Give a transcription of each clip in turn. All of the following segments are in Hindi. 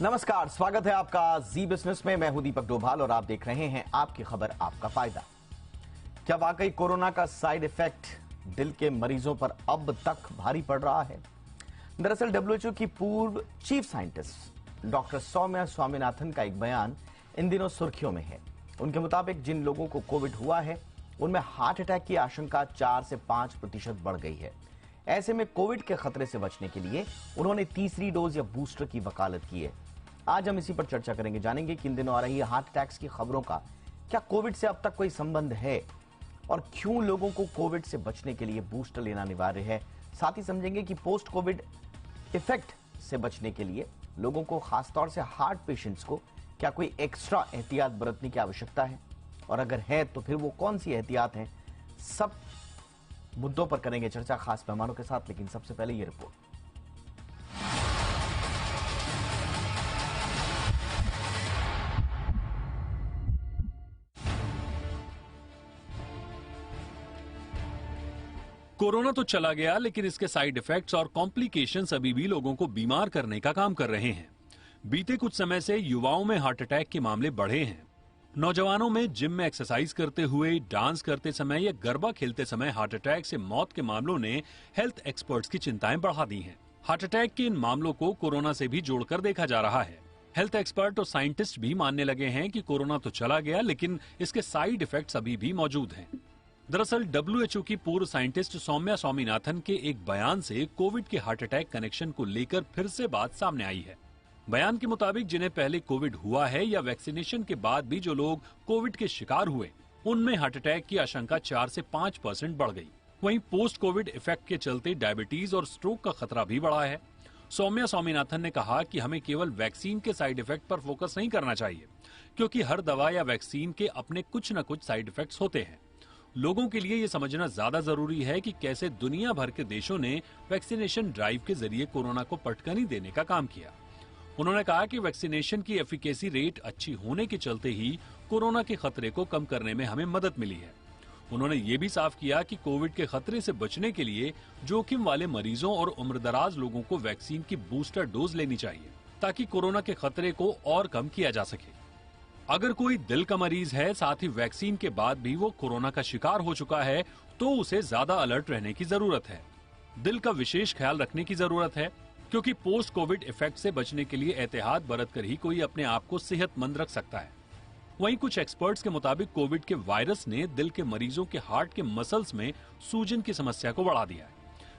नमस्कार, स्वागत है आपका जी बिजनेस में। मैं हूं दीपक डोभाल और आप देख रहे हैं आपकी खबर आपका फायदा। क्या वाकई कोरोना का साइड इफेक्ट दिल के मरीजों पर अब तक भारी पड़ रहा है? दरअसल डब्ल्यूएचओ की पूर्व chief scientist doctor Soumya Swaminathan का एक बयान इन दिनों सुर्खियों में है। उनके मुताबिक जिन लोगों को कोविड हुआ है उनमें हार्ट अटैक की आशंका 4 से 5% बढ़ गई है। ऐसे में कोविड के खतरे से बचने के लिए उन्होंने तीसरी डोज या बूस्टर की वकालत की है। आज हम इसी पर चर्चा करेंगे, जानेंगे कि इन दिनों आ रही हार्ट अटैक्स की खबरों का क्या कोविड से अब तक कोई संबंध है और क्यों लोगों को कोविड से बचने के लिए बूस्टर लेना अनिवार्य है। साथ ही समझेंगे कि पोस्ट कोविड इफेक्ट से बचने के लिए लोगों को, खासतौर से हार्ट पेशेंट्स को, क्या कोई एक्स्ट्रा एहतियात बरतने की आवश्यकता है और अगर है तो फिर वो कौन सी एहतियात है। सब मुद्दों पर करेंगे चर्चा खास मेहमानों के साथ, लेकिन सबसे पहले ये रिपोर्ट। कोरोना तो चला गया, लेकिन इसके साइड इफेक्ट्स और कॉम्प्लिकेशंस अभी भी लोगों को बीमार करने का काम कर रहे हैं। बीते कुछ समय से युवाओं में हार्ट अटैक के मामले बढ़े हैं। नौजवानों में जिम में एक्सरसाइज करते हुए, डांस करते समय या गरबा खेलते समय हार्ट अटैक से मौत के मामलों ने हेल्थ एक्सपर्ट्स की चिंताएं बढ़ा दी हैं। हार्ट अटैक के इन मामलों को कोरोना से भी जोड़कर देखा जा रहा है। हेल्थ एक्सपर्ट और साइंटिस्ट भी मानने लगे हैं कि कोरोना तो चला गया, लेकिन इसके साइड इफेक्ट्स अभी भी मौजूद हैं। दरअसल डब्ल्यूएचओ की पूर्व साइंटिस्ट सौम्या स्वामीनाथन के एक बयान से कोविड के हार्ट अटैक कनेक्शन को लेकर फिर से बात सामने आई है। बयान के मुताबिक जिन्हें पहले कोविड हुआ है या वैक्सीनेशन के बाद भी जो लोग कोविड के शिकार हुए, उनमें हार्ट अटैक की आशंका 4 से 5% बढ़ गई। वहीं पोस्ट कोविड इफेक्ट के चलते डायबिटीज और स्ट्रोक का खतरा भी बढ़ा है। सौम्या स्वामीनाथन ने कहा कि हमें केवल वैक्सीन के साइड इफेक्ट पर फोकस नहीं करना चाहिए, क्योंकि हर दवा या वैक्सीन के अपने कुछ न कुछ साइड इफेक्ट्स होते हैं। लोगों के लिए ये समझना ज्यादा जरूरी है कि कैसे दुनिया भर के देशों ने वैक्सीनेशन ड्राइव के जरिए कोरोना को पटकनी देने का काम किया। उन्होंने कहा कि वैक्सीनेशन की एफिकेसी रेट अच्छी होने के चलते ही कोरोना के खतरे को कम करने में हमें मदद मिली है। उन्होंने ये भी साफ किया कि कोविड के खतरे से बचने के लिए जोखिम वाले मरीजों और उम्रदराज लोगों को वैक्सीन की बूस्टर डोज लेनी चाहिए, ताकि कोरोना के खतरे को और कम किया जा सके। अगर कोई दिल का मरीज है, साथ ही वैक्सीन के बाद भी वो कोरोना का शिकार हो चुका है, तो उसे ज्यादा अलर्ट रहने की जरूरत है। दिल का विशेष ख्याल रखने की जरूरत है, क्योंकि पोस्ट कोविड इफेक्ट से बचने के लिए एहतियात बरतकर ही कोई अपने आप को सेहतमंद रख सकता है। वहीं कुछ एक्सपर्ट्स के मुताबिक कोविड के वायरस ने दिल के मरीजों के हार्ट के मसल्स में सूजन की समस्या को बढ़ा दिया है,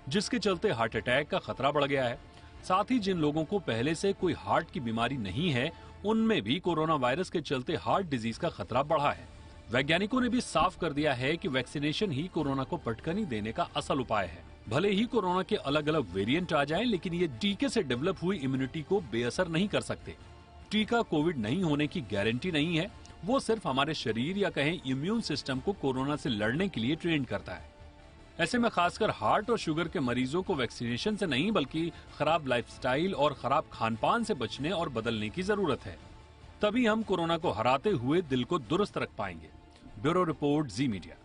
जिसके चलते हार्ट अटैक का खतरा बढ़ गया है। साथ ही जिन लोगों को पहले से कोई हार्ट की बीमारी नहीं है, उनमें भी कोरोना वायरस के चलते हार्ट डिजीज का खतरा बढ़ा है। वैज्ञानिकों ने भी साफ कर दिया है कि वैक्सीनेशन ही कोरोना को पटकनी देने का असल उपाय है। भले ही कोरोना के अलग अलग वेरिएंट आ जाएं, लेकिन ये टीके से डेवलप हुई इम्यूनिटी को बेअसर नहीं कर सकते। टीका कोविड नहीं होने की गारंटी नहीं है, वो सिर्फ हमारे शरीर या कहें इम्यून सिस्टम को कोरोना से लड़ने के लिए ट्रेन करता है। ऐसे में खासकर हार्ट और शुगर के मरीजों को वैक्सीनेशन से नहीं, बल्कि खराब लाइफस्टाइल और खराब खानपान से बचने और बदलने की जरूरत है। तभी हम कोरोना को हराते हुए दिल को दुरुस्त रख पाएंगे। ब्यूरो रिपोर्ट, जी मीडिया।